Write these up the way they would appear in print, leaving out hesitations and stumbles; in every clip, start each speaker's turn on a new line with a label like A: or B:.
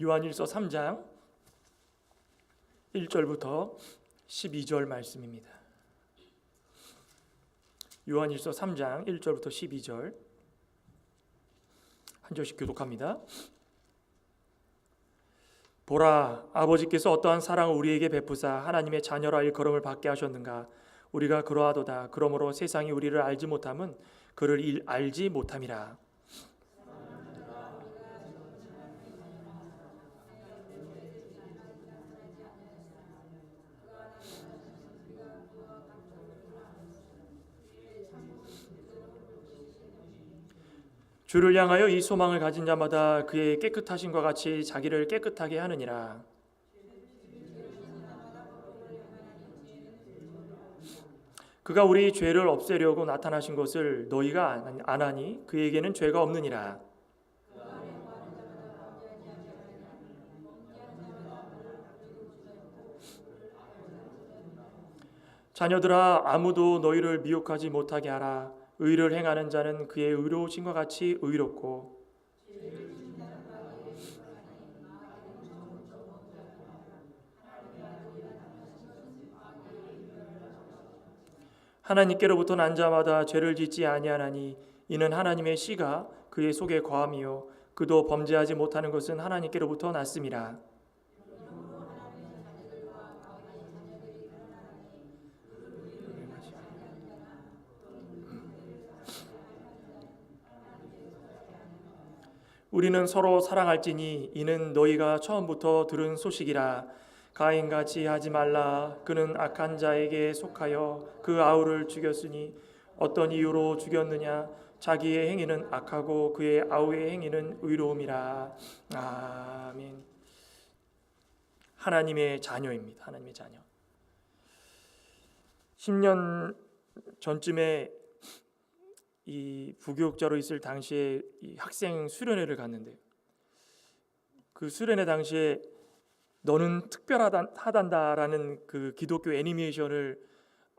A: 요한일서 3장 1절부터 12절 말씀입니다. 요한일서 3장 1절부터 12절 한 절씩 교독합니다. 보라, 아버지께서 어떠한 사랑을 우리에게 베푸사 하나님의 자녀라 일컬음을 받게 하셨는가. 우리가 그러하도다. 그러므로 세상이 우리를 알지 못함은 그를 알지 못함이라. 주를 향하여 이 소망을 가진 자마다 그의 깨끗하심과 같이 자기를 깨끗하게 하느니라. 그가 우리 죄를 없애려고 나타나신 것을 너희가 안 하니 그에게는 죄가 없느니라. 자녀들아, 아무도 너희를 미혹하지 못하게 하라. 의를 행하는 자는 그의 의로우심과 같이 의롭고 하나님께로부터 난 자마다 죄를 짓지 아니하나니 이는 하나님의 씨가 그의 속에 거함이요 그도 범죄하지 못하는 것은 하나님께로부터 났음이라. 우리는 서로 사랑할지니 이는 너희가 처음부터 들은 소식이라. 가인같이 하지 말라. 그는 악한 자에게 속하여 그 아우를 죽였으니 어떤 이유로 죽였느냐. 자기의 행위는 악하고 그의 아우의 행위는 의로움이라. 아멘. 하나님의 자녀입니다. 하나님의 자녀. 10년 전쯤에 이 부교육자로 있을 당시에 이 학생 수련회를 갔는데 그 수련회 당시에 너는 특별하단다라는 그 기독교 애니메이션을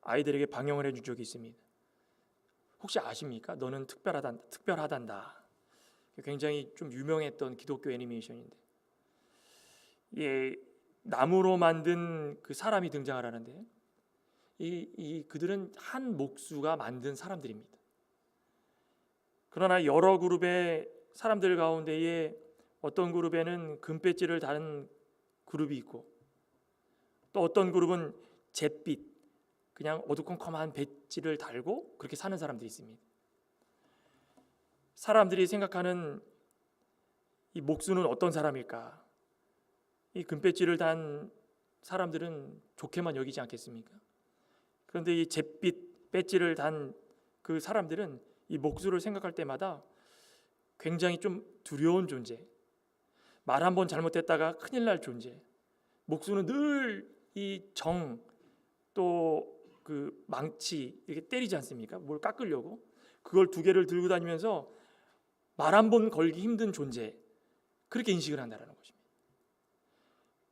A: 아이들에게 방영을 해준 적이 있습니다. 혹시 아십니까? 너는 특별하단다. 굉장히 좀 유명했던 기독교 애니메이션인데, 예, 나무로 만든 그 사람이 등장을 하는데 그들은 한 목수가 만든 사람들입니다. 그러나 여러 그룹의 사람들 가운데에 어떤 그룹에는 금배지를 다는 그룹이 있고 또 어떤 그룹은 잿빛 그냥 어두컴컴한 배지를 달고 그렇게 사는 사람들이 있습니다. 사람들이 생각하는 이 목수는 어떤 사람일까? 이 금배지를 단 사람들은 좋게만 여기지 않겠습니까? 그런데 이 잿빛 배지를 단 그 사람들은 이 목수를 생각할 때마다 굉장히 좀 두려운 존재, 말 한 번 잘못했다가 큰일 날 존재. 목수는 늘 이 정 또 그 망치 이렇게 때리지 않습니까? 뭘 깎으려고 그걸 두 개를 들고 다니면서 말 한 번 걸기 힘든 존재, 그렇게 인식을 한다는 것입니다.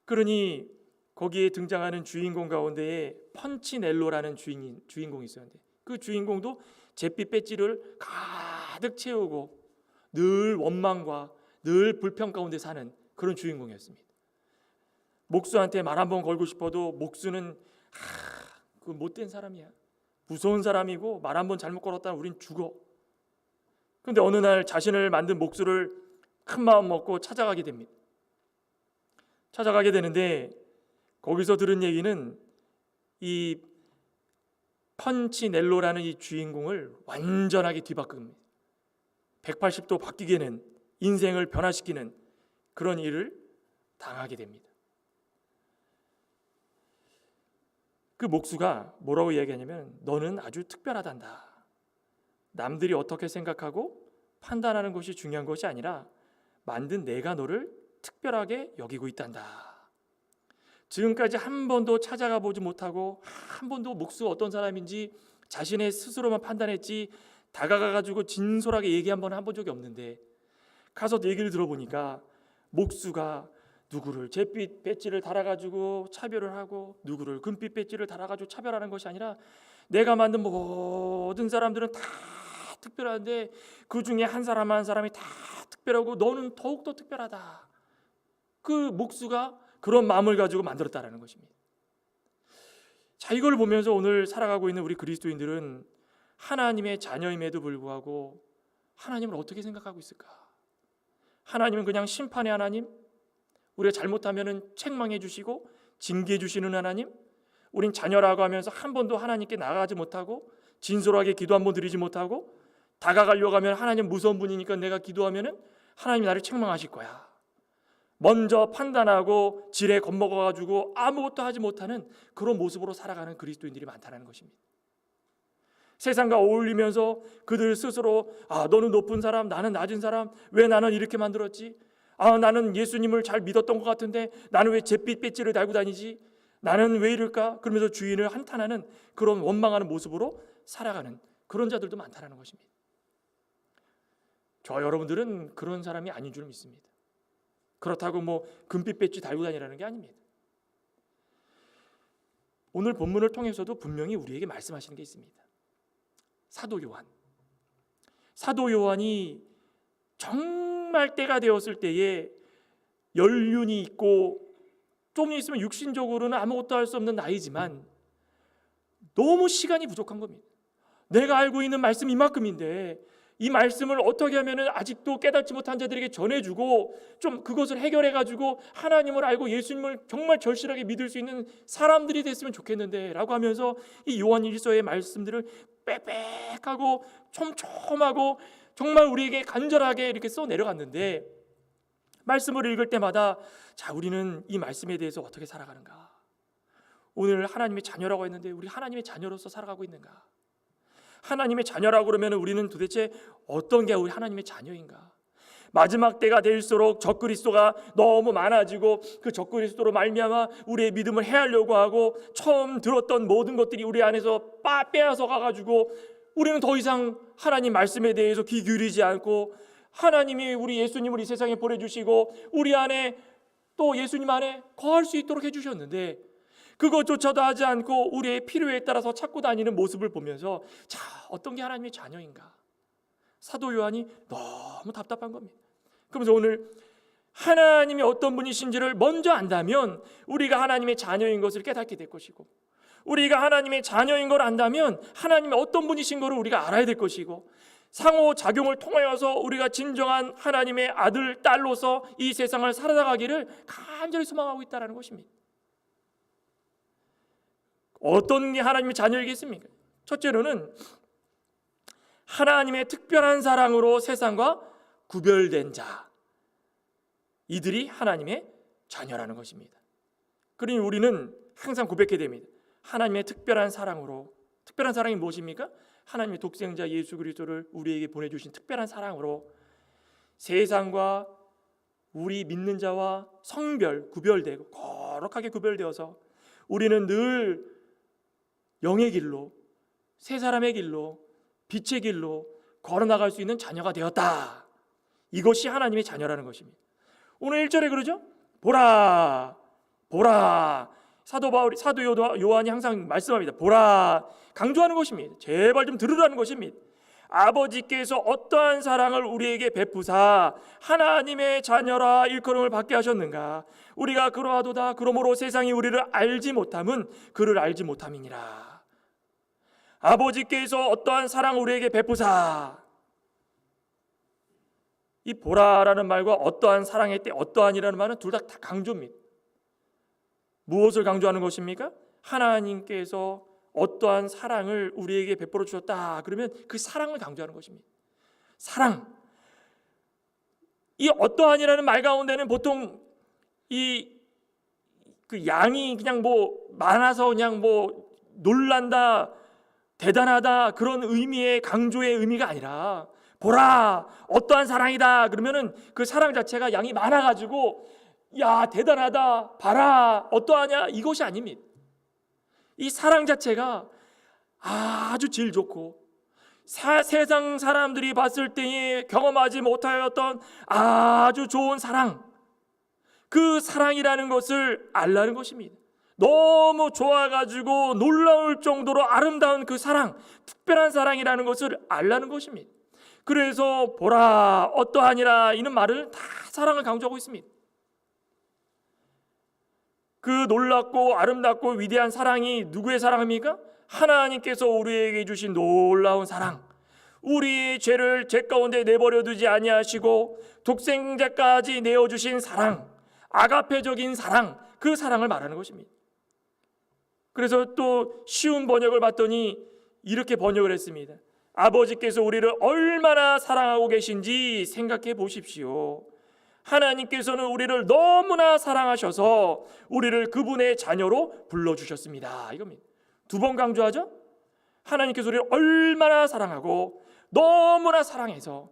A: 그러니 거기에 등장하는 주인공 가운데에 펀치넬로라는 주인공이 있었는데 그 주인공도 잿빛 배지를 가득 채우고 늘 원망과 늘 불평 가운데 사는 그런 주인공이었습니다. 목수한테 말 한 번 걸고 싶어도 목수는 그 못된 사람이야, 무서운 사람이고 말 한 번 잘못 걸었다면 우린 죽어. 그런데 어느 날 자신을 만든 목수를 큰 마음 먹고 찾아가게 됩니다. 찾아가게 되는데 거기서 들은 얘기는 이 펀치넬로라는 이 주인공을 완전하게 뒤바꿉니다. 180도 바뀌게는, 인생을 변화시키는 그런 일을 당하게 됩니다. 그 목수가 뭐라고 이야기하냐면 너는 아주 특별하단다. 남들이 어떻게 생각하고 판단하는 것이 중요한 것이 아니라 만든 내가 너를 특별하게 여기고 있단다. 지금까지 한 번도 찾아가 보지 못하고 한 번도 목수가 어떤 사람인지 자신의 스스로만 판단했지 다가가가지고 진솔하게 얘기 한 번 해본 적이 없는데 가서 얘기를 들어보니까 목수가 누구를 잿빛 배지를 달아가지고 차별을 하고 누구를 금빛 배지를 달아가지고 차별하는 것이 아니라 내가 만든 모든 사람들은 다 특별한데 그 중에 한 사람 한 사람이 다 특별하고 너는 더욱더 특별하다. 그 목수가 그런 마음을 가지고 만들었다라는 것입니다. 자, 이걸 보면서 오늘 살아가고 있는 우리 그리스도인들은 하나님의 자녀임에도 불구하고 하나님을 어떻게 생각하고 있을까? 하나님은 그냥 심판의 하나님, 우리가 잘못하면 책망해 주시고 징계해 주시는 하나님, 우린 자녀라고 하면서 한 번도 하나님께 나아가지 못하고 진솔하게 기도 한 번 드리지 못하고 다가가려고 하면 하나님 무서운 분이니까 내가 기도하면 하나님이 나를 책망하실 거야. 먼저 판단하고 지레 겁먹어가지고 아무것도 하지 못하는 그런 모습으로 살아가는 그리스도인들이 많다는 것입니다. 세상과 어울리면서 그들 스스로 너는 높은 사람, 나는 낮은 사람, 왜 나는 이렇게 만들었지? 나는 예수님을 잘 믿었던 것 같은데 나는 왜 잿빛 배지를 달고 다니지? 나는 왜 이럴까? 그러면서 주인을 한탄하는 그런 원망하는 모습으로 살아가는 그런 자들도 많다는 것입니다. 저 여러분들은 그런 사람이 아닌 줄 믿습니다. 그렇다고 금빛 배지 달고 다니라는 게 아닙니다. 오늘 본문을 통해서도 분명히 우리에게 말씀하시는 게 있습니다. 사도 요한이 정말 때가 되었을 때에 연륜이 있고 좀 있으면 육신적으로는 아무것도 할 수 없는 나이지만 너무 시간이 부족한 겁니다. 내가 알고 있는 말씀 이만큼인데 이 말씀을 어떻게 하면 아직도 깨닫지 못한 자들에게 전해주고 좀 그것을 해결해가지고 하나님을 알고 예수님을 정말 절실하게 믿을 수 있는 사람들이 됐으면 좋겠는데 라고 하면서 이 요한일서의 말씀들을 빽빽하고 촘촘하고 정말 우리에게 간절하게 이렇게 써 내려갔는데 말씀을 읽을 때마다 자, 우리는 이 말씀에 대해서 어떻게 살아가는가? 오늘 하나님의 자녀라고 했는데 우리 하나님의 자녀로서 살아가고 있는가? 하나님의 자녀라고 그러면 우리는 도대체 어떤 게 우리 하나님의 자녀인가? 마지막 때가 될수록 적그리스도가 너무 많아지고 그 적그리스도로 말미암아 우리의 믿음을 해하려고 하고 처음 들었던 모든 것들이 우리 안에서 빼앗아 가가지고 우리는 더 이상 하나님 말씀에 대해서 귀 기울이지 않고 하나님이 우리 예수님을 이 세상에 보내주시고 우리 안에 또 예수님 안에 거할 수 있도록 해주셨는데 그것조차도 하지 않고 우리의 필요에 따라서 찾고 다니는 모습을 보면서 자, 어떤 게 하나님의 자녀인가? 사도 요한이 너무 답답한 겁니다. 그러면서 오늘 하나님이 어떤 분이신지를 먼저 안다면 우리가 하나님의 자녀인 것을 깨닫게 될 것이고 우리가 하나님의 자녀인 걸 안다면 하나님이 어떤 분이신 것을 우리가 알아야 될 것이고 상호작용을 통하여서 우리가 진정한 하나님의 아들, 딸로서 이 세상을 살아가기를 간절히 소망하고 있다는 것입니다. 어떤 게 하나님의 자녀이겠습니까? 첫째로는 하나님의 특별한 사랑으로 세상과 구별된 자, 이들이 하나님의 자녀라는 것입니다. 그러니 우리는 항상 고백해야 됩니다. 하나님의 특별한 사랑으로, 특별한 사랑이 무엇입니까? 하나님의 독생자 예수 그리스도를 우리에게 보내주신 특별한 사랑으로 세상과 우리 믿는 자와 성별 구별되고 거룩하게 구별되어서 우리는 늘 영의 길로, 새 사람의 길로, 빛의 길로 걸어나갈 수 있는 자녀가 되었다. 이것이 하나님의 자녀라는 것입니다. 오늘 1절에 그러죠? 보라, 보라. 사도 요한이 항상 말씀합니다. 보라, 강조하는 것입니다. 제발 좀 들으라는 것입니다. 아버지께서 어떠한 사랑을 우리에게 베푸사 하나님의 자녀라 일컬음을 받게 하셨는가? 우리가 그러하도다. 그러므로 세상이 우리를 알지 못함은 그를 알지 못함이니라. 아버지께서 어떠한 사랑을 우리에게 베푸사, 이 보라라는 말과 어떠한 사랑의 때 어떠한이라는 말은 둘 다 강조입니다. 무엇을 강조하는 것입니까? 하나님께서 어떠한 사랑을 우리에게 베풀어 주셨다. 그러면 그 사랑을 강조하는 것입니다. 사랑. 이 어떠한이라는 말 가운데는 보통 그 양이 그냥 많아서 그냥 놀란다, 대단하다 그런 의미의 강조의 의미가 아니라 보라, 어떠한 사랑이다. 그러면은 그 사랑 자체가 양이 많아가지고 야, 대단하다, 봐라, 어떠하냐 이것이 아닙니다. 이 사랑 자체가 아주 질 좋고 세상 사람들이 봤을 때에 경험하지 못하였던 아주 좋은 사랑, 그 사랑이라는 것을 알라는 것입니다. 너무 좋아가지고 놀라울 정도로 아름다운 그 사랑, 특별한 사랑이라는 것을 알라는 것입니다. 그래서 보라, 어떠하니라 이는 말을 다 사랑을 강조하고 있습니다. 그 놀랍고 아름답고 위대한 사랑이 누구의 사랑입니까? 하나님께서 우리에게 주신 놀라운 사랑. 우리의 죄를 죄 가운데 내버려 두지 아니하시고 독생자까지 내어주신 사랑, 아가페적인 사랑, 그 사랑을 말하는 것입니다. 그래서 또 쉬운 번역을 봤더니 이렇게 번역을 했습니다. 아버지께서 우리를 얼마나 사랑하고 계신지 생각해 보십시오. 하나님께서는 우리를 너무나 사랑하셔서 우리를 그분의 자녀로 불러주셨습니다. 이겁니다. 두 번 강조하죠. 하나님께서 우리를 얼마나 사랑하고 너무나 사랑해서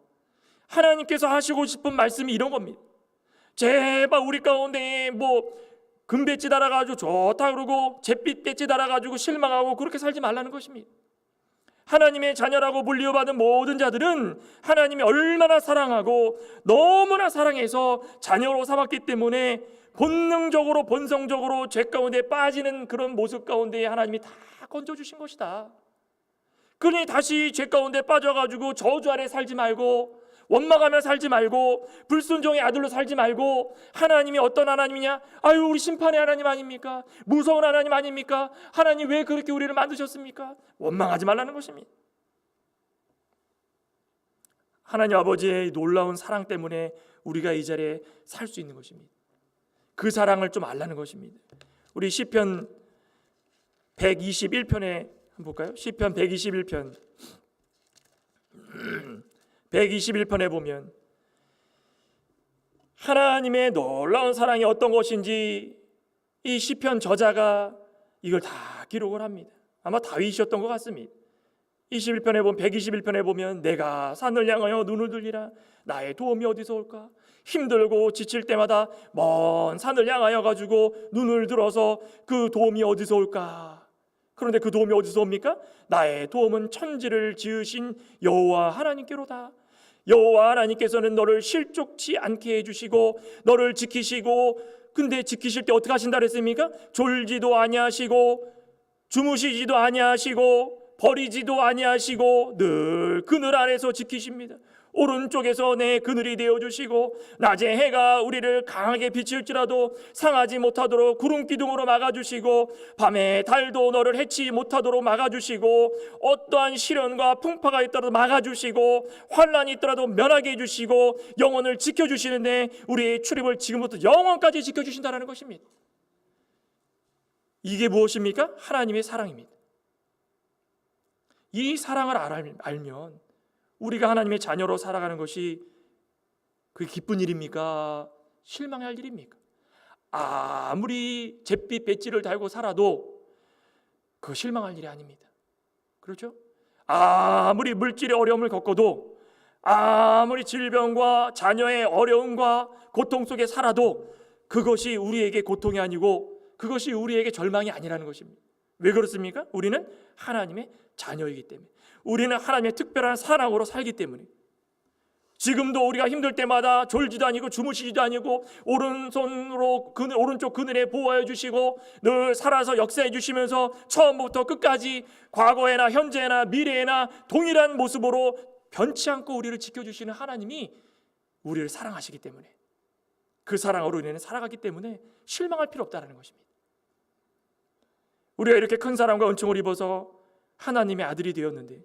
A: 하나님께서 하시고 싶은 말씀이 이런 겁니다. 제발 우리 가운데 금배지 달아가지고 좋다 그러고 잿빛 배지 달아가지고 실망하고 그렇게 살지 말라는 것입니다. 하나님의 자녀라고 불리어받은 모든 자들은 하나님이 얼마나 사랑하고 너무나 사랑해서 자녀로 삼았기 때문에 본능적으로 본성적으로 죄 가운데 빠지는 그런 모습 가운데 하나님이 다 건져주신 것이다. 그러니 다시 죄 가운데 빠져가지고 저주 아래 살지 말고 원망하며 살지 말고 불순종의 아들로 살지 말고 하나님이 어떤 하나님이냐? 아유, 우리 심판의 하나님 아닙니까? 무서운 하나님 아닙니까? 하나님 왜 그렇게 우리를 만드셨습니까? 원망하지 말라는 것입니다. 하나님 아버지의 놀라운 사랑 때문에 우리가 이 자리에 살 수 있는 것입니다. 그 사랑을 좀 알라는 것입니다. 우리 시편 121편에 한번 볼까요? 시편 121편 121편에 보면 하나님의 놀라운 사랑이 어떤 것인지 이 시편 저자가 이걸 다 기록을 합니다. 아마 다윗이었던 것 같습니다. 121편에 보면 내가 산을 향하여 눈을 들리라. 나의 도움이 어디서 올까? 힘들고 지칠 때마다 먼 산을 향하여 가지고 눈을 들어서 그 도움이 어디서 올까? 그런데 그 도움이 어디서 옵니까? 나의 도움은 천지를 지으신 여호와 하나님께로다. 여호와 하나님께서는 너를 실족치 않게 해주시고 너를 지키시고, 근데 지키실 때 어떻게 하신다 그랬습니까? 졸지도 아니하시고 주무시지도 아니하시고 버리지도 아니하시고 늘 그늘 아래서 지키십니다. 오른쪽에서 내 그늘이 되어주시고 낮에 해가 우리를 강하게 비칠지라도 상하지 못하도록 구름 기둥으로 막아주시고 밤에 달도 너를 해치지 못하도록 막아주시고 어떠한 시련과 풍파가 있더라도 막아주시고 환난이 있더라도 면하게 해주시고 영혼을 지켜주시는데 우리의 출입을 지금부터 영원까지 지켜주신다는 것입니다. 이게 무엇입니까? 하나님의 사랑입니다. 이 사랑을 알면 우리가 하나님의 자녀로 살아가는 것이 그게 기쁜 일입니까? 실망할 일입니까? 아무리 잿빛 배지를 달고 살아도 그거 실망할 일이 아닙니다. 그렇죠? 아무리 물질의 어려움을 겪어도, 아무리 질병과 자녀의 어려움과 고통 속에 살아도 그것이 우리에게 고통이 아니고 그것이 우리에게 절망이 아니라는 것입니다. 왜 그렇습니까? 우리는 하나님의 자녀이기 때문에, 우리는 하나님의 특별한 사랑으로 살기 때문에. 지금도 우리가 힘들 때마다 졸지도 아니고 주무시지도 아니고 오른손으로 오른쪽 그늘에 보호해 주시고 늘 살아서 역사해 주시면서 처음부터 끝까지 과거에나 현재나 미래에나 동일한 모습으로 변치 않고 우리를 지켜주시는 하나님이 우리를 사랑하시기 때문에, 그 사랑으로 우리는 살아가기 때문에 실망할 필요 없다는 것입니다. 우리가 이렇게 큰 사랑과 은총을 입어서 하나님의 아들이 되었는데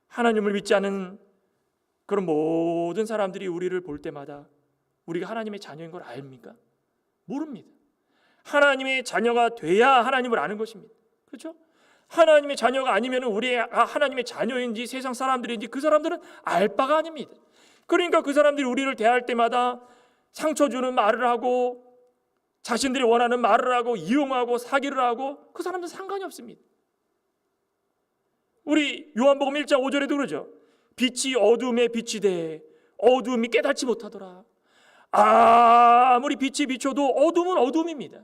A: 하나님을 믿지 않은 그런 모든 사람들이 우리를 볼 때마다 우리가 하나님의 자녀인 걸 압니까? 모릅니다. 하나님의 자녀가 돼야 하나님을 아는 것입니다. 그렇죠? 하나님의 자녀가 아니면 우리가 하나님의 자녀인지 세상 사람들인지 그 사람들은 알 바가 아닙니다. 그러니까 그 사람들이 우리를 대할 때마다 상처 주는 말을 하고 자신들이 원하는 말을 하고 이용하고 사기를 하고 그 사람들은 상관이 없습니다. 우리 요한복음 1장 5절에도 그러죠. 빛이 어둠에 빛이 돼 어둠이 깨닫지 못하더라. 아무리 빛이 비춰도 어둠은 어둠입니다.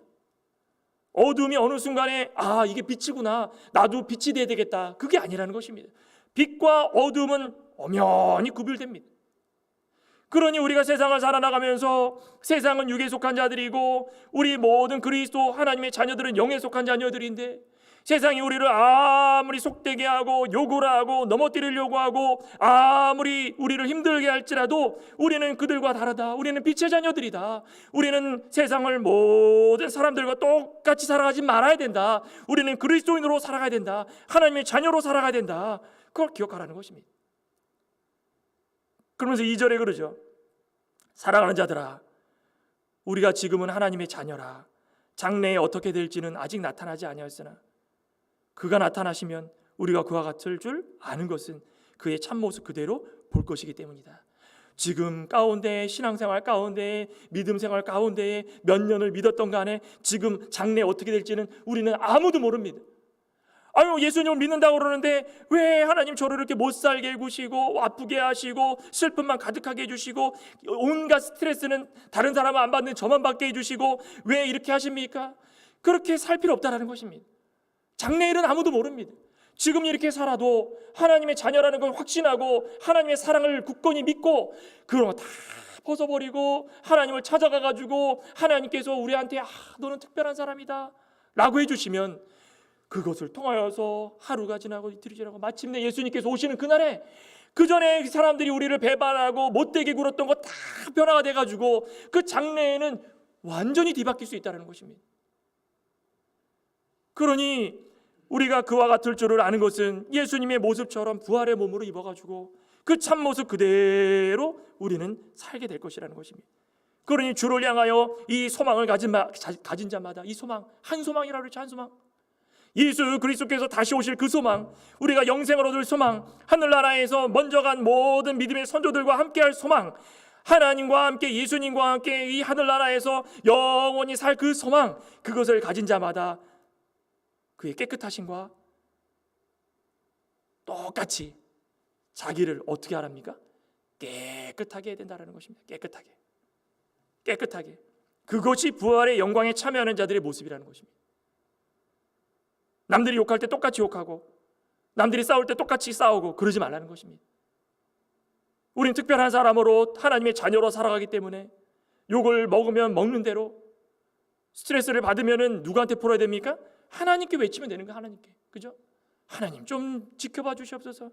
A: 어둠이 어느 순간에 이게 빛이구나, 나도 빛이 돼야 되겠다, 그게 아니라는 것입니다. 빛과 어둠은 엄연히 구별됩니다. 그러니 우리가 세상을 살아나가면서 세상은 육에 속한 자들이고 우리 모든 그리스도 하나님의 자녀들은 영에 속한 자녀들인데 세상이 우리를 아무리 속되게 하고 욕을 하고 넘어뜨리려고 하고 아무리 우리를 힘들게 할지라도 우리는 그들과 다르다. 우리는 빛의 자녀들이다. 우리는 세상을 모든 사람들과 똑같이 살아가지 말아야 된다. 우리는 그리스도인으로 살아가야 된다. 하나님의 자녀로 살아가야 된다. 그걸 기억하라는 것입니다. 그러면서 2절에 그러죠. 사랑하는 자들아, 우리가 지금은 하나님의 자녀라. 장래에 어떻게 될지는 아직 나타나지 아니하였으나 그가 나타나시면 우리가 그와 같을 줄 아는 것은 그의 참모습 그대로 볼 것이기 때문이다. 지금 가운데 신앙생활 가운데 믿음 생활 가운데 몇 년을 믿었던 간에 지금 장래 어떻게 될지는 우리는 아무도 모릅니다. 아유, 예수님을 믿는다고 그러는데 왜 하나님 저를 이렇게 못 살게 해주시고 아프게 하시고 슬픔만 가득하게 해주시고 온갖 스트레스는 다른 사람은 안 받는 저만 받게 해주시고 왜 이렇게 하십니까? 그렇게 살 필요 없다는 것입니다. 장래일은 아무도 모릅니다. 지금 이렇게 살아도 하나님의 자녀라는 걸 확신하고 하나님의 사랑을 굳건히 믿고 그런 거 다 벗어버리고 하나님을 찾아가가지고 하나님께서 우리한테 너는 특별한 사람이다 라고 해주시면 그것을 통하여서 하루가 지나고 이틀이 지나고 마침내 예수님께서 오시는 그날에 그 전에 사람들이 우리를 배반하고 못되게 굴었던 거 다 변화가 돼가지고 그 장래에는 완전히 뒤바뀔 수 있다는 것입니다. 그러니 우리가 그와 같을 줄을 아는 것은 예수님의 모습처럼 부활의 몸으로 입어가지고 그 참모습 그대로 우리는 살게 될 것이라는 것입니다. 그러니 주를 향하여 이 소망을 가진 자마다 이 소망, 한 소망이라고 그랬죠. 한 소망, 예수 그리스도께서 다시 오실 그 소망, 우리가 영생을 얻을 소망, 하늘나라에서 먼저 간 모든 믿음의 선조들과 함께할 소망, 하나님과 함께 예수님과 함께 이 하늘나라에서 영원히 살 그 소망, 그것을 가진 자마다 그의 깨끗하심과 똑같이 자기를 어떻게 하랍니까? 깨끗하게 해야 된다는 것입니다. 깨끗하게. 그것이 부활의 영광에 참여하는 자들의 모습이라는 것입니다. 남들이 욕할 때 똑같이 욕하고 남들이 싸울 때 똑같이 싸우고 그러지 말라는 것입니다. 우린 특별한 사람으로 하나님의 자녀로 살아가기 때문에 욕을 먹으면 먹는 대로, 스트레스를 받으면 누구한테 풀어야 됩니까? 하나님께 외치면 되는 거야. 하나님께. 그죠? 하나님 좀 지켜봐 주시옵소서.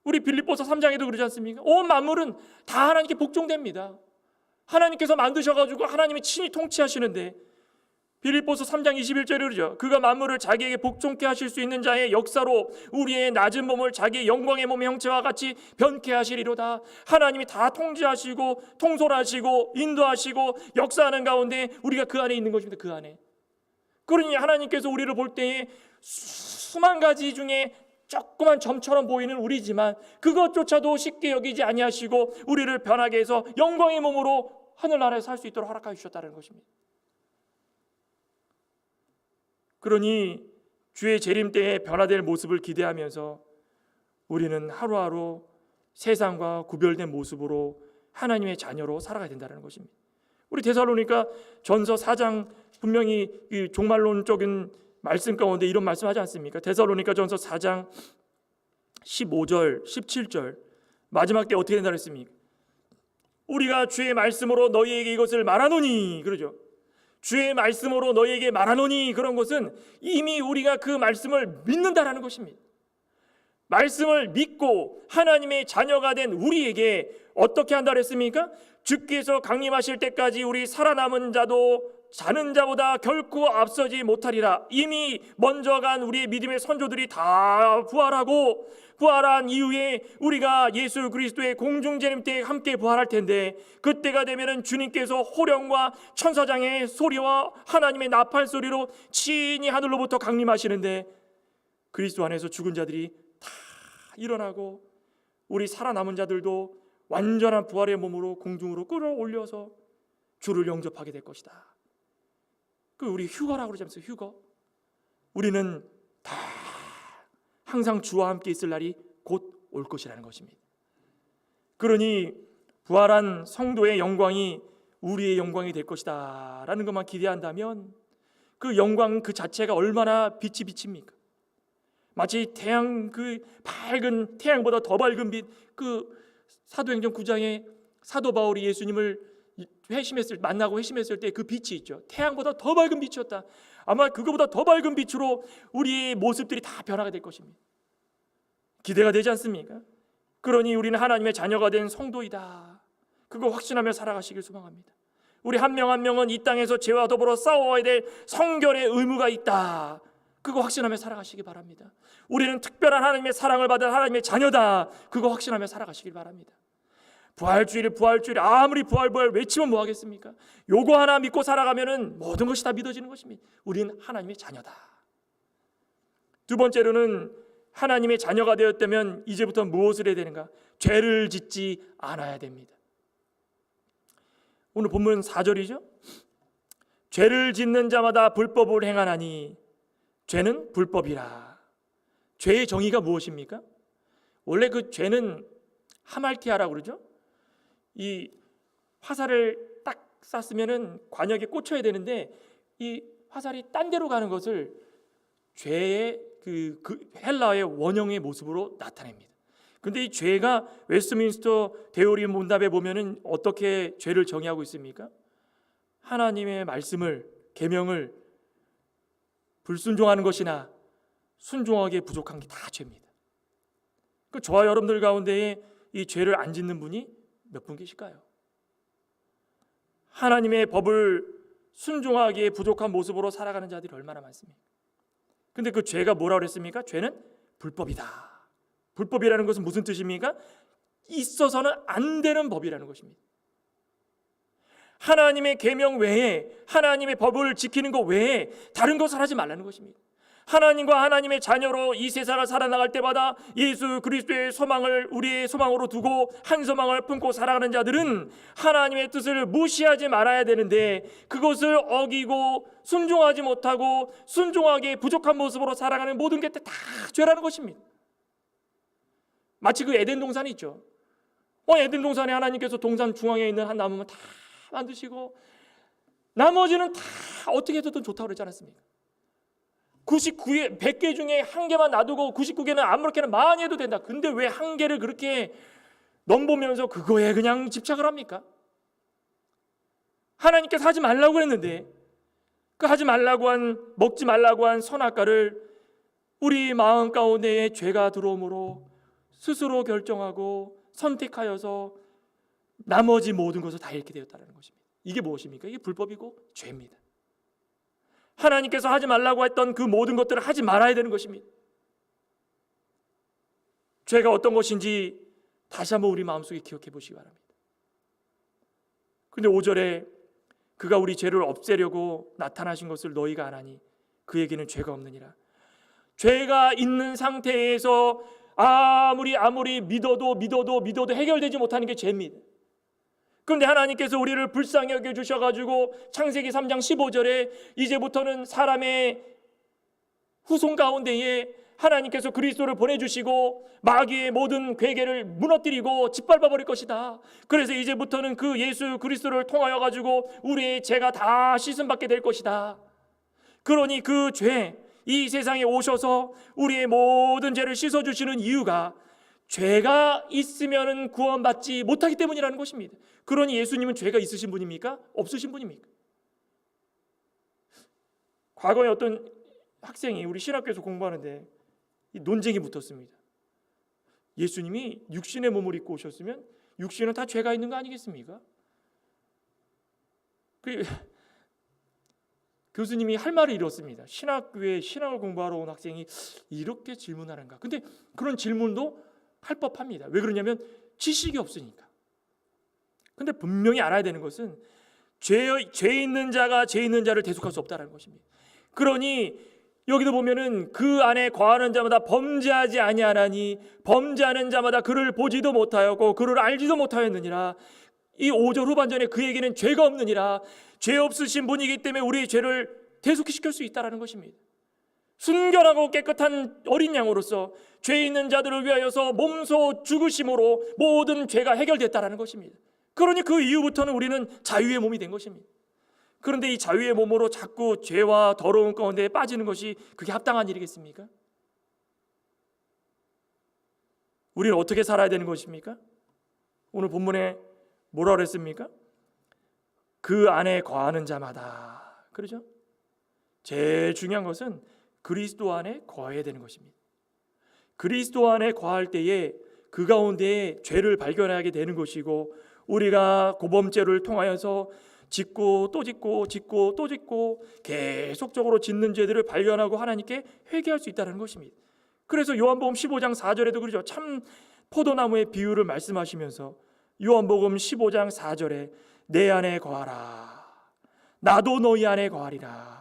A: 우리 빌립보서 3장에도 그러지 않습니까? 온 만물은 다 하나님께 복종됩니다. 하나님께서 만드셔가지고 하나님이 친히 통치하시는데 빌립보서 3장 21절에 그러죠. 그가 만물을 자기에게 복종케 하실 수 있는 자의 역사로 우리의 낮은 몸을 자기의 영광의 몸의 형체와 같이 변케 하시리로다. 하나님이 다 통치하시고 통솔하시고 인도하시고 역사하는 가운데 우리가 그 안에 있는 것입니다. 그 안에. 그러니 하나님께서 우리를 볼 때에 수만 가지 중에 조그만 점처럼 보이는 우리지만 그것조차도 쉽게 여기지 아니하시고 우리를 변하게 해서 영광의 몸으로 하늘나라에 살 수 있도록 허락하여 주셨다는 것입니다. 그러니 주의 재림 때에 변화될 모습을 기대하면서 우리는 하루하루 세상과 구별된 모습으로 하나님의 자녀로 살아가야 된다는 것입니다. 우리 데살로니가 전서 4장 분명히 이 종말론적인 말씀 가운데 이런 말씀하지 않습니까? 데살로니가 전서 4장 15절 17절 마지막 때 어떻게 된다 그랬습니까? 우리가 주의 말씀으로 너희에게 이것을 말하노니, 그러죠. 주의 말씀으로 너희에게 말하노니, 그런 것은 이미 우리가 그 말씀을 믿는다라는 것입니다. 말씀을 믿고 하나님의 자녀가 된 우리에게 어떻게 한다 그랬습니까? 주께서 강림하실 때까지 우리 살아남은 자도 자는 자보다 결코 앞서지 못하리라. 이미 먼저 간 우리의 믿음의 선조들이 다 부활하고 부활한 이후에 우리가 예수 그리스도의 공중재림 때 함께 부활할 텐데, 그때가 되면은 주님께서 호령과 천사장의 소리와 하나님의 나팔 소리로 친히 하늘로부터 강림하시는데, 그리스도 안에서 죽은 자들이 다 일어나고 우리 살아남은 자들도 완전한 부활의 몸으로 공중으로 끌어올려서 주를 영접하게 될 것이다. 그 우리 휴거라고 그러지 않습니까? 휴거. 우리는 다 항상 주와 함께 있을 날이 곧 올 것이라는 것입니다. 그러니 부활한 성도의 영광이 우리의 영광이 될 것이다 라는 것만 기대한다면 그 영광 그 자체가 얼마나 빛이 비칩니까? 마치 태양, 그 밝은 태양보다 더 밝은 빛, 그 사도행전 9장에 사도 바울이 예수님을 만나고 회심했을 때 그 빛이 있죠. 태양보다 더 밝은 빛이었다. 아마 그거보다 더 밝은 빛으로 우리의 모습들이 다 변화가 될 것입니다. 기대가 되지 않습니까? 그러니 우리는 하나님의 자녀가 된 성도이다, 그거 확신하며 살아가시길 소망합니다. 우리 한 명 한 명은 이 땅에서 죄와 더불어 싸워야 될 성결의 의무가 있다, 그거 확신하며 살아가시기 바랍니다. 우리는 특별한 하나님의 사랑을 받은 하나님의 자녀다, 그거 확신하며 살아가시길 바랍니다. 부활주일 아무리 부활 외치면 뭐 하겠습니까? 요거 하나 믿고 살아가면은 모든 것이 다 믿어지는 것입니다. 우리는 하나님의 자녀다. 두 번째로는 하나님의 자녀가 되었다면 이제부터 무엇을 해야 되는가? 죄를 짓지 않아야 됩니다. 오늘 본문 4절이죠. 죄를 짓는 자마다 불법을 행하나니 죄는 불법이라. 죄의 정의가 무엇입니까? 원래 그 죄는 하말티아라고 그러죠. 이 화살을 딱 쐈으면은 관역에 꽂혀야 되는데 이 화살이 딴 데로 가는 것을 죄의 그 헬라어의 원형의 모습으로 나타냅니다. 근데 이 죄가 웨스트민스터 대오리 문답에 보면은 어떻게 죄를 정의하고 있습니까? 하나님의 말씀을, 계명을 불순종하는 것이나 순종하기에 부족한 게 다 죄입니다. 그 저와 여러분들 가운데에 이 죄를 안 짓는 분이 몇 분 계실까요? 하나님의 법을 순종하기에 부족한 모습으로 살아가는 자들이 얼마나 많습니까? 근데 그 죄가 뭐라고 그랬습니까? 죄는 불법이다. 불법이라는 것은 무슨 뜻입니까? 있어서는 안 되는 법이라는 것입니다. 하나님의 계명 외에, 하나님의 법을 지키는 것 외에 다른 것을 하지 말라는 것입니다. 하나님과 하나님의 자녀로 이 세상을 살아나갈 때마다 예수 그리스도의 소망을 우리의 소망으로 두고 한 소망을 품고 살아가는 자들은 하나님의 뜻을 무시하지 말아야 되는데, 그것을 어기고 순종하지 못하고 순종하기에 부족한 모습으로 살아가는 모든 게 다 죄라는 것입니다. 마치 그 에덴 동산이 있죠. 에덴 동산에 하나님께서 동산 중앙에 있는 한 나무만 다 만드시고 나머지는 다 어떻게 해서든 좋다고 그러지 않았습니까? 99개, 100개 중에 한 개만 놔두고 99개는 아무렇게나 많이 해도 된다. 근데 왜 한 개를 그렇게 넘보면서 그거에 그냥 집착을 합니까? 하나님께서 하지 말라고 그랬는데 그 하지 말라고 한, 먹지 말라고 한 선악과를 우리 마음 가운데에 죄가 들어오므로 스스로 결정하고 선택하여서 나머지 모든 것을 다 잃게 되었다는 것입니다. 이게 무엇입니까? 이게 불법이고 죄입니다. 하나님께서 하지 말라고 했던 그 모든 것들을 하지 말아야 되는 것입니다. 죄가 어떤 것인지 다시 한번 우리 마음속에 기억해 보시기 바랍니다. 그런데 5절에 그가 우리 죄를 없애려고 나타나신 것을 너희가 아나니 그에게는 죄가 없느니라. 죄가 있는 상태에서 아무리 믿어도 해결되지 못하는 게 죄입니다. 그런데 하나님께서 우리를 불쌍히 여겨주셔가지고 창세기 3장 15절에 이제부터는 사람의 후손 가운데에 하나님께서 그리스도를 보내주시고 마귀의 모든 괴계를 무너뜨리고 짓밟아 버릴 것이다. 그래서 이제부터는 그 예수 그리스도를 통하여 가지고 우리의 죄가 다 씻음받게 될 것이다. 그러니 그 죄, 이 세상에 오셔서 우리의 모든 죄를 씻어주시는 이유가 죄가 있으면 구원받지 못하기 때문이라는 것입니다. 그러니 예수님은 죄가 있으신 분입니까? 없으신 분입니까? 과거에 어떤 학생이 우리 신학교에서 공부하는데 이 논쟁이 붙었습니다. 예수님이 육신의 몸을 입고 오셨으면 육신은 다 죄가 있는 거 아니겠습니까? 그 교수님이 할 말을 잃었습니다. 신학교에 신학을 공부하러 온 학생이 이렇게 질문하는가? 근데 그런 질문도 할 법합니다. 왜 그러냐면 지식이 없으니까. 근데 분명히 알아야 되는 것은 죄 있는 자가 죄 있는 자를 대속할 수 없다는 것입니다. 그러니 여기도 보면은 그 안에 거하는 자마다 범죄하지 아니하나니 범죄하는 자마다 그를 보지도 못하였고 그를 알지도 못하였느니라. 이 5절 후반전에 그에게는 죄가 없느니라. 죄 없으신 분이기 때문에 우리의 죄를 대속시킬 수 있다는 것입니다. 순결하고 깨끗한 어린 양으로서 죄 있는 자들을 위하여서 몸소 죽으심으로 모든 죄가 해결됐다는 것입니다. 그러니 그 이후부터는 우리는 자유의 몸이 된 것입니다. 그런데 이 자유의 몸으로 자꾸 죄와 더러운 가운데 빠지는 것이 그게 합당한 일이겠습니까? 우리는 어떻게 살아야 되는 것입니까? 오늘 본문에 뭐라 그랬습니까? 그 안에 거하는 자마다, 그러죠? 제일 중요한 것은 그리스도 안에 거해야 되는 것입니다. 그리스도 안에 거할 때에 그 가운데 죄를 발견하게 되는 것이고, 우리가 고범죄를 통하여서 짓고 또 짓고 짓고 또 짓고 계속적으로 짓는 죄들을 발견하고 하나님께 회개할 수 있다는 것입니다. 그래서 요한복음 15장 4절에도 그러죠. 참 포도나무의 비유를 말씀하시면서 요한복음 15장 4절에 내 안에 거하라, 나도 너희 안에 거하리라.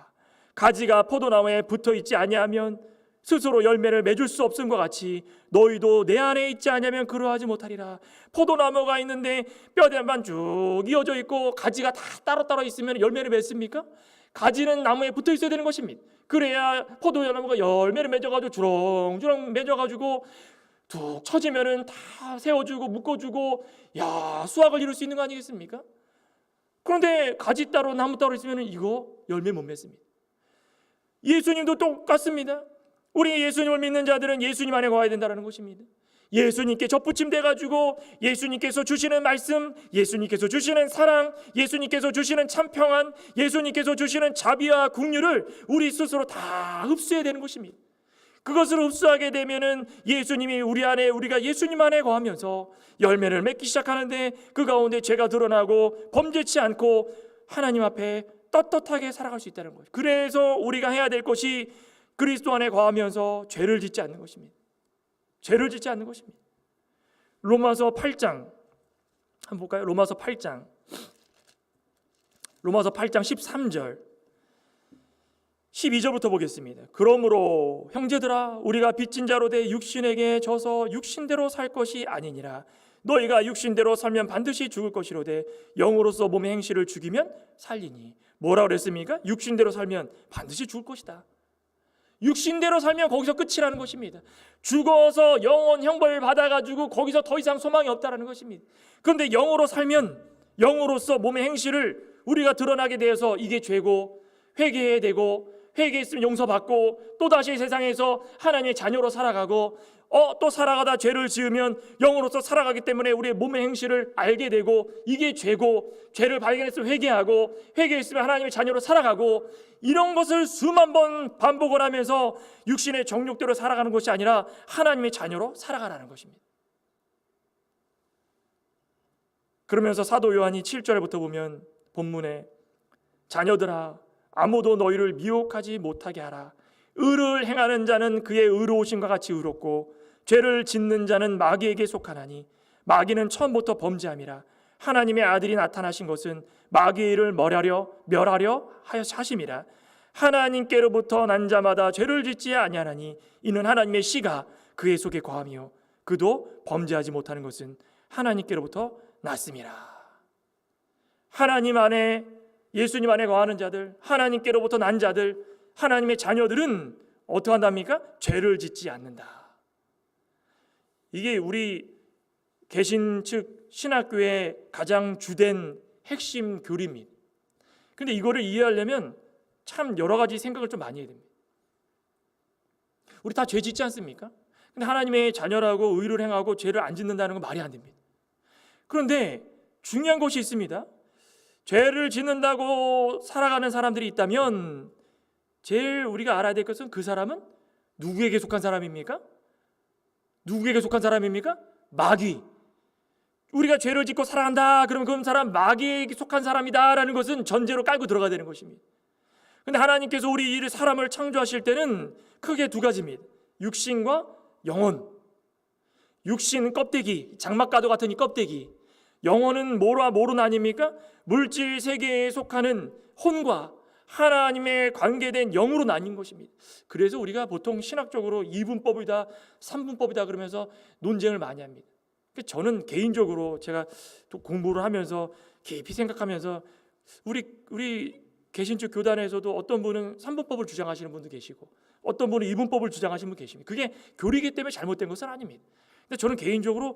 A: 가지가 포도나무에 붙어 있지 아니하면 스스로 열매를 맺을 수 없음과 같이 너희도 내 안에 있지 않으면 그러하지 못하리라. 포도나무가 있는데 뼈대만 쭉 이어져 있고 가지가 다 따로따로 있으면 열매를 맺습니까? 가지는 나무에 붙어 있어야 되는 것입니다. 그래야 포도나무가 열매를 맺어가지고 주렁주렁 맺어가지고 툭 쳐지면은 다 세워주고 묶어주고 수확을 이룰 수 있는 거 아니겠습니까? 그런데 가지 따로 나무 따로 있으면 이거 열매 못 맺습니다. 예수님도 똑같습니다. 우리 예수님을 믿는 자들은 예수님 안에 거해야 된다는 것입니다. 예수님께 접붙임 돼가지고 예수님께서 주시는 말씀, 예수님께서 주시는 사랑, 예수님께서 주시는 참 평안, 예수님께서 주시는 자비와 긍휼을 우리 스스로 다 흡수해야 되는 것입니다. 그것을 흡수하게 되면은 예수님이 우리 안에, 우리가 예수님 안에 거하면서 열매를 맺기 시작하는데 그 가운데 죄가 드러나고 범죄치 않고 하나님 앞에 떳떳하게 살아갈 수 있다는 거예요. 그래서 우리가 해야 될 것이 그리스도 안에 거하면서 죄를 짓지 않는 것입니다. 죄를 짓지 않는 것입니다. 로마서 8장 한번 볼까요? 로마서 8장 13절 12절부터 보겠습니다. 그러므로 형제들아, 우리가 빚진 자로 돼 육신에게 져서 육신대로 살 것이 아니니라. 너희가 육신대로 살면 반드시 죽을 것이로되 영으로서 몸의 행실을 죽이면 살리니. 뭐라 그랬습니까? 육신대로 살면 반드시 죽을 것이다. 육신대로 살면 거기서 끝이라는 것입니다. 죽어서 영원 형벌을 받아가지고 거기서 더 이상 소망이 없다라는 것입니다. 그런데 영으로 살면 영으로서 몸의 행실을 우리가 드러나게 되어서 이게 죄고 회개해야 되고, 회개했으면 용서받고 또다시 세상에서 하나님의 자녀로 살아가고, 또 살아가다 죄를 지으면 영으로서 살아가기 때문에 우리의 몸의 행실을 알게 되고 이게 죄고, 죄를 발견했으면 회개하고, 회개했으면 하나님의 자녀로 살아가고, 이런 것을 수만 번 반복을 하면서 육신의 정욕대로 살아가는 것이 아니라 하나님의 자녀로 살아가라는 것입니다. 그러면서 사도 요한이 7절부터 보면 본문에 자녀들아, 아무도 너희를 미혹하지 못하게 하라. 의를 행하는 자는 그의 의로우심과 같이 의롭고 죄를 짓는 자는 마귀에게 속하나니 마귀는 처음부터 범죄함이라. 하나님의 아들이 나타나신 것은 마귀의 일을 멸하려 하심이라. 하나님께로부터 난 자마다 죄를 짓지 아니하나니 이는 하나님의 씨가 그의 속에 거하며 그도 범죄하지 못하는 것은 하나님께로부터 났음이라. 하나님 안에, 예수님 안에 거하는 자들, 하나님께로부터 난 자들, 하나님의 자녀들은 어떻게 한답니까? 죄를 짓지 않는다. 이게 우리 개신 측 신학교의 가장 주된 핵심 교리입니다. 그런데 이거를 이해하려면 참 여러 가지 생각을 좀 많이 해야 됩니다. 우리 다 죄 짓지 않습니까? 근데 하나님의 자녀라고 의를 행하고 죄를 안 짓는다는 건 말이 안 됩니다. 그런데 중요한 것이 있습니다. 죄를 짓는다고 살아가는 사람들이 있다면 제일 우리가 알아야 될 것은 그 사람은 누구에게 속한 사람입니까? 누구에게 속한 사람입니까? 마귀. 우리가 죄를 짓고 살아간다 그러면 그 사람 마귀에게 속한 사람이다라는 것은 전제로 깔고 들어가야 되는 것입니다. 그런데 하나님께서 우리 사람을 창조하실 때는 크게 두 가지입니다. 육신과 영혼. 육신 껍데기, 장막가도 같은 이 껍데기. 영혼은 뭐로 나뉩니까? 물질 세계에 속하는 혼과 하나님의 관계된 영으로 나뉜 것입니다. 그래서 우리가 보통 신학적으로 2분법이다 3분법이다 그러면서 논쟁을 많이 합니다. 저는 개인적으로 제가 또 공부를 하면서 깊이 생각하면서 우리 개신교 교단에서도 어떤 분은 3분법을 주장하시는 분도 계시고 어떤 분은 2분법을 주장하시는 분 계십니다. 그게 교리이기 때문에 잘못된 것은 아닙니다. 근데 저는 개인적으로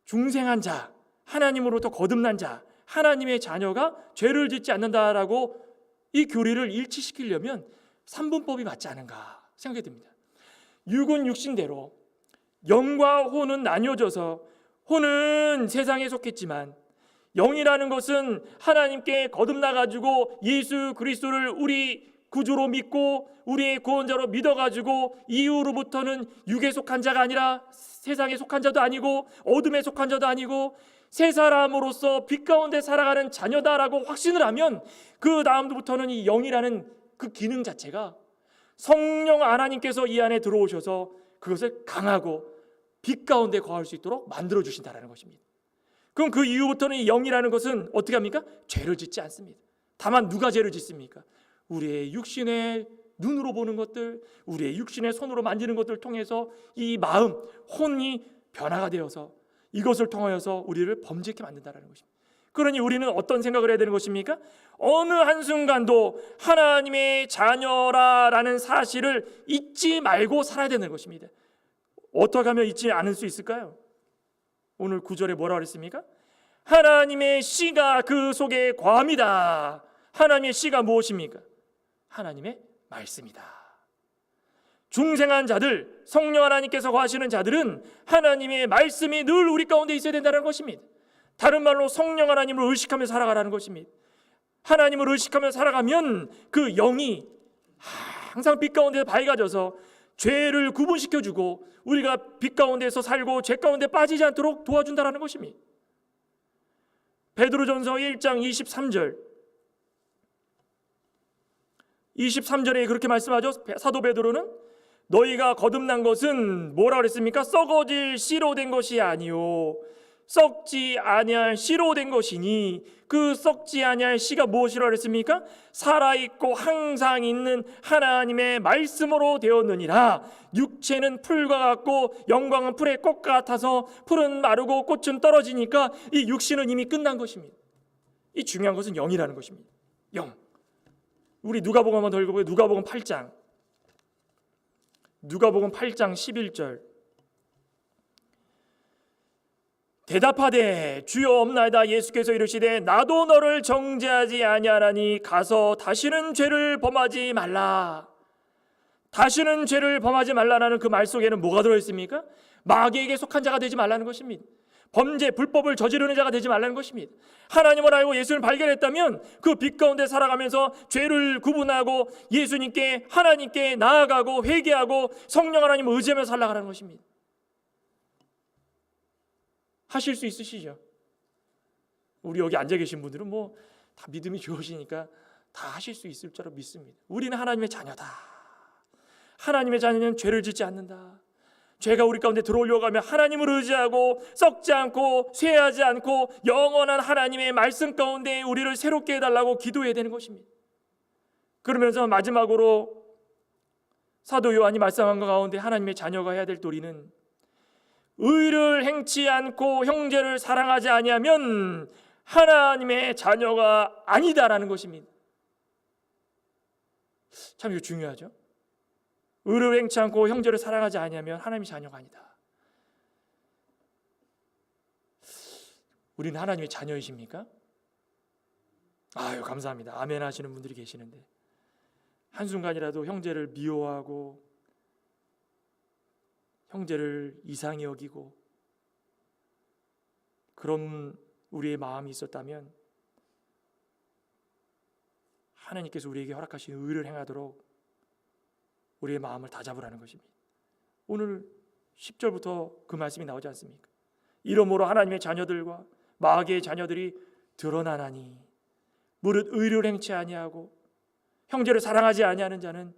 A: 중생한 자, 하나님으로부터 거듭난 자, 하나님의 자녀가 죄를 짓지 않는다라고 이 교리를 일치시키려면 3분법이 맞지 않은가 생각이 듭니다. 육은 육신대로, 영과 혼은 나뉘어져서 혼은 세상에 속했지만 영이라는 것은 하나님께 거듭나가지고 예수 그리스도를 우리 구주로 믿고 우리의 구원자로 믿어가지고 이후로부터는 육에 속한 자가 아니라 세상에 속한 자도 아니고 어둠에 속한 자도 아니고 새 사람으로서 빛 가운데 살아가는 자녀다라고 확신을 하면 그 다음부터는 이 영이라는 그 기능 자체가 성령 하나님께서 이 안에 들어오셔서 그것을 강하고 빛 가운데 거할 수 있도록 만들어 주신다라는 것입니다. 그럼 그 이후부터는 이 영이라는 것은 어떻게 합니까? 죄를 짓지 않습니다. 다만 누가 죄를 짓습니까? 우리의 육신의 눈으로 보는 것들, 우리의 육신의 손으로 만지는 것들을 통해서 이 마음, 혼이 변화가 되어서 이것을 통하여서 우리를 범죄케 만든다는 것입니다. 그러니 우리는 어떤 생각을 해야 되는 것입니까? 어느 한순간도 하나님의 자녀라는 사실을 잊지 말고 살아야 되는 것입니다. 어떻게 하면 잊지 않을 수 있을까요? 오늘 9절에 뭐라고 그랬습니까? 하나님의 씨가 그 속에 거함이다. 하나님의 씨가 무엇입니까? 하나님의 말씀이다. 중생한 자들, 성령 하나님께서 거하시는 자들은 하나님의 말씀이 늘 우리 가운데 있어야 된다는 것입니다. 다른 말로 성령 하나님을 의식하며 살아가라는 것입니다. 하나님을 의식하며 살아가면 그 영이 항상 빛 가운데서 밝아져서 죄를 구분시켜주고 우리가 빛 가운데서 살고 죄 가운데 빠지지 않도록 도와준다는 것입니다. 베드로전서 1장 23절에 그렇게 말씀하죠. 사도 베드로는 너희가 거듭난 것은 뭐라 그랬습니까? 썩어질 씨로 된 것이 아니요 썩지 아니할 씨로 된 것이니 그 썩지 아니할 씨가 무엇이라 그랬습니까? 살아있고 항상 있는 하나님의 말씀으로 되었느니라. 육체는 풀과 같고 영광은 풀의 꽃과 같아서 풀은 마르고 꽃은 떨어지니까 이 육신은 이미 끝난 것입니다. 이 중요한 것은 영이라는 것입니다. 영. 우리 누가복음 한번 더 읽어보요. 누가복음 8장 11절 대답하되 주여 없나이다. 예수께서 이르시되 나도 너를 정죄하지 아니하나니 가서 다시는 죄를 범하지 말라. 다시는 죄를 범하지 말라는 그 말 속에는 뭐가 들어있습니까? 마귀에게 속한 자가 되지 말라는 것입니다. 범죄, 불법을 저지르는 자가 되지 말라는 것입니다. 하나님을 알고 예수를 발견했다면 그 빛 가운데 살아가면서 죄를 구분하고 예수님께 하나님께 나아가고 회개하고 성령 하나님을 의지하며 살아가라는 것입니다. 하실 수 있으시죠? 우리 여기 앉아 계신 분들은 뭐 다 믿음이 좋으시니까 다 하실 수 있을 줄 믿습니다. 우리는 하나님의 자녀다. 하나님의 자녀는 죄를 짓지 않는다. 죄가 우리 가운데 들어오려고 하면 하나님을 의지하고 썩지 않고 쇠하지 않고 영원한 하나님의 말씀 가운데 우리를 새롭게 해달라고 기도해야 되는 것입니다. 그러면서 마지막으로 사도 요한이 말씀한 것 가운데 하나님의 자녀가 해야 될 도리는 의를 행치 않고 형제를 사랑하지 아니하면 하나님의 자녀가 아니다라는 것입니다. 참 이거 중요하죠. 의를 행치 않고 형제를 사랑하지 아니하면 하나님의 자녀가 아니다. 우리는 하나님의 자녀이십니까? 아유 감사합니다. 아멘 하시는 분들이 계시는데 한순간이라도 형제를 미워하고 형제를 이상히 여기고 그런 우리의 마음이 있었다면 하나님께서 우리에게 허락하신 의를 행하도록 우리의 마음을 다잡으라는 것입니다. 오늘 10절부터 그 말씀이 나오지 않습니까? 이러므로 하나님의 자녀들과 마귀의 자녀들이 드러나나니 무릇 의를 행치 아니하고 형제를 사랑하지 아니하는 자는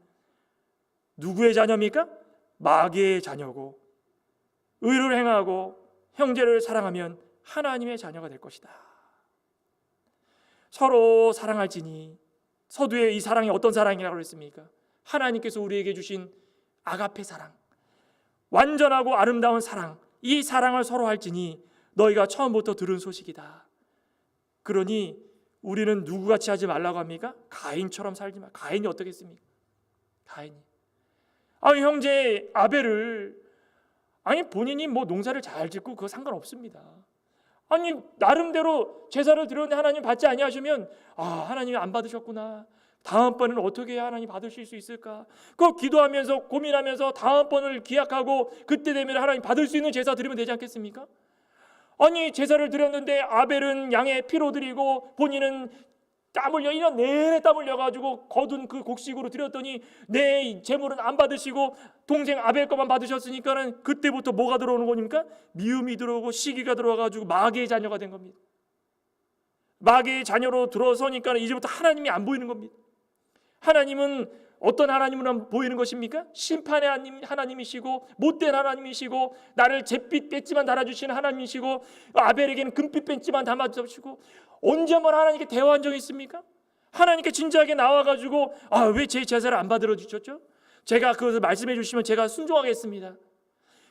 A: 누구의 자녀입니까? 마귀의 자녀고 의를 행하고 형제를 사랑하면 하나님의 자녀가 될 것이다. 서로 사랑할지니 서두에 이 사랑이 어떤 사랑이라고 했습니까? 하나님께서 우리에게 주신 아가페 사랑, 완전하고 아름다운 사랑, 이 사랑을 서로 할지니 너희가 처음부터 들은 소식이다. 그러니 우리는 누구같이 하지 말라고 합니까? 가인처럼 살지 마. 가인이 어떻게 했습니까? 가인이 형제 아벨을 본인이 뭐 농사를 잘 짓고 그거 상관없습니다. 나름대로 제사를 드렸는데 하나님 받지 아니하시면 하나님이 안 받으셨구나. 다음번에는 어떻게 해야 하나님 받으실 수 있을까? 그거 기도하면서 고민하면서 다음번을 기약하고 그때 되면 하나님 받을 수 있는 제사 드리면 되지 않겠습니까? 제사를 드렸는데 아벨은 양의 피로 드리고 본인은 땀 흘려 1년 내내 땀 흘려가지고 거둔 그 곡식으로 드렸더니 내 재물은 안 받으시고 동생 아벨 것만 받으셨으니까는 그때부터 뭐가 들어오는 겁니까? 미움이 들어오고 시기가 들어와가지고 마귀의 자녀가 된 겁니다. 마귀의 자녀로 들어서니까 이제부터 하나님이 안 보이는 겁니다. 하나님은 어떤 하나님으로 보이는 것입니까? 심판의 하나님이시고 못된 하나님이시고 나를 잿빛 뺐지만 달아주시는 하나님이시고 아벨에게는 금빛 뺐지만 담아주시고 언제 한번 하나님께 대화한 적이 있습니까? 하나님께 진지하게 나와가지고 왜 제 제사를 안 받들어 주셨죠? 제가 그것을 말씀해 주시면 제가 순종하겠습니다.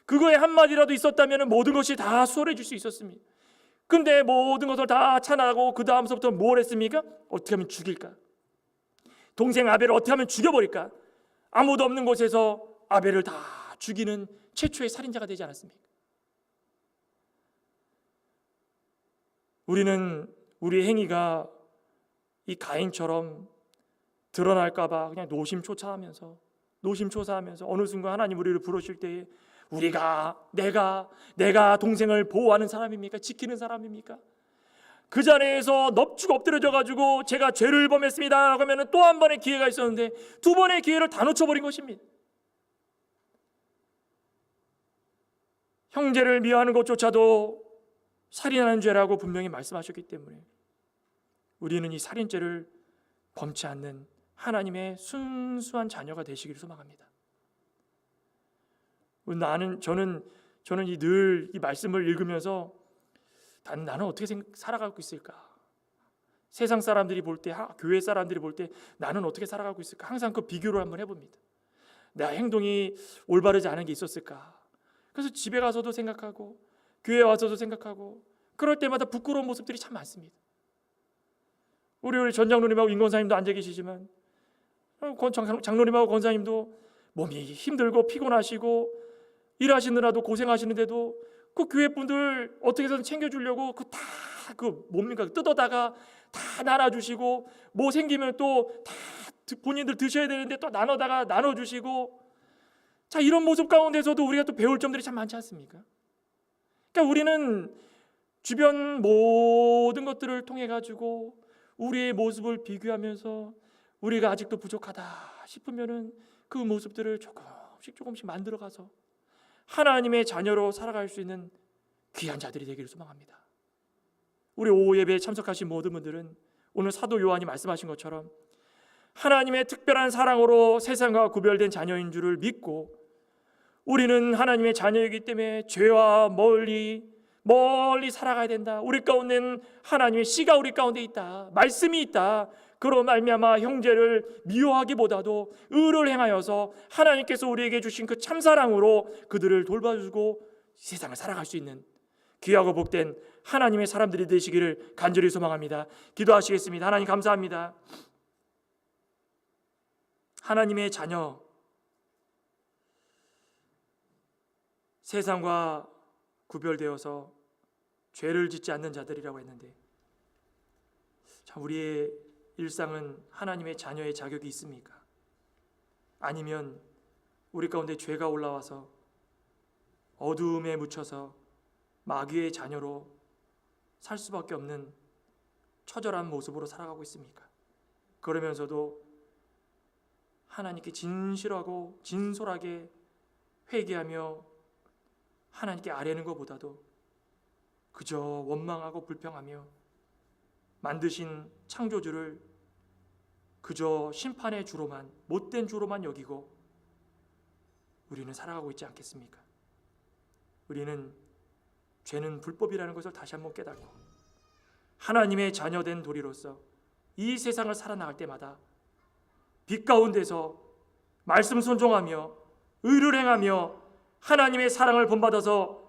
A: 그거에 한마디라도 있었다면 모든 것이 다 수월해 줄 수 있었습니다. 근데 모든 것을 다 찬하고 그 다음서부터 뭘 했습니까? 어떻게 하면 죽일까? 동생 아벨을 어떻게 하면 죽여버릴까? 아무도 없는 곳에서 아벨을 다 죽이는 최초의 살인자가 되지 않았습니까? 우리는 우리의 행위가 이 가인처럼 드러날까 봐 그냥 노심초사하면서 어느 순간 하나님 우리를 부르실 때에 내가 동생을 보호하는 사람입니까? 지키는 사람입니까? 그 자리에서 넙죽 엎드려져 가지고 제가 죄를 범했습니다 라고 하면 또 한 번의 기회가 있었는데 두 번의 기회를 다 놓쳐버린 것입니다. 형제를 미워하는 것조차도 살인하는 죄라고 분명히 말씀하셨기 때문에 우리는 이 살인죄를 범치 않는 하나님의 순수한 자녀가 되시기를 소망합니다. 저는 늘 이 말씀을 읽으면서 나는 어떻게 살아가고 있을까? 세상 사람들이 볼 때, 교회 사람들이 볼 때 나는 어떻게 살아가고 있을까? 항상 그 비교를 한번 해봅니다. 내 행동이 올바르지 않은 게 있었을까? 그래서 집에 가서도 생각하고 교회 와서도 생각하고 그럴 때마다 부끄러운 모습들이 참 많습니다. 우리 전 장로님하고 임 권사님도 앉아 계시지만 장로님하고 권사님도 몸이 힘들고 피곤하시고 일하시느라도 고생하시는데도 그 교회 분들 어떻게 해서 챙겨주려고 뭡니까? 뜯어다가 다 나눠주시고 뭐 생기면 또 다 본인들 드셔야 되는데 또 나눠주시고 자, 이런 모습 가운데서도 우리가 또 배울 점들이 참 많지 않습니까? 그러니까 우리는 주변 모든 것들을 통해 가지고 우리의 모습을 비교하면서 우리가 아직도 부족하다 싶으면은 그 모습들을 조금씩 만들어가서 하나님의 자녀로 살아갈 수 있는 귀한 자들이 되기를 소망합니다. 우리 오후 예배에 참석하신 모든 분들은 오늘 사도 요한이 말씀하신 것처럼 하나님의 특별한 사랑으로 세상과 구별된 자녀인 줄을 믿고 우리는 하나님의 자녀이기 때문에 죄와 멀리 살아가야 된다. 우리 가운데는 하나님의 씨가 우리 가운데 있다. 말씀이 있다. 그로 말미암아 형제를 미워하기보다도 의를 행하여서 하나님께서 우리에게 주신 그 참사랑으로 그들을 돌봐주고 세상을 살아갈 수 있는 귀하고 복된 하나님의 사람들이 되시기를 간절히 소망합니다. 기도하시겠습니다. 하나님 감사합니다. 하나님의 자녀, 세상과 구별되어서 죄를 짓지 않는 자들이라고 했는데 참 우리의 일상은 하나님의 자녀의 자격이 있습니까? 아니면 우리 가운데 죄가 올라와서 어두움에 묻혀서 마귀의 자녀로 살 수밖에 없는 처절한 모습으로 살아가고 있습니까? 그러면서도 하나님께 진실하고 진솔하게 회개하며 하나님께 아뢰는 것보다도 그저 원망하고 불평하며 만드신 창조주를 그저 심판의 주로만, 못된 주로만 여기고 우리는 살아가고 있지 않겠습니까? 우리는 죄는 불법이라는 것을 다시 한번 깨닫고 하나님의 자녀된 도리로서 이 세상을 살아나갈 때마다 빛 가운데서 말씀 순종하며 의를 행하며 하나님의 사랑을 본받아서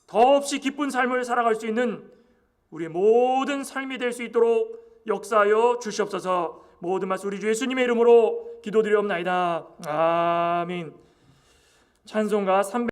A: 더없이 기쁜 삶을 살아갈 수 있는 우리의 모든 삶이 될 수 있도록 역사하여 주시옵소서. 모든 말씀 우리 주 예수님의 이름으로 기도드리옵나이다. 아멘. 찬송가 300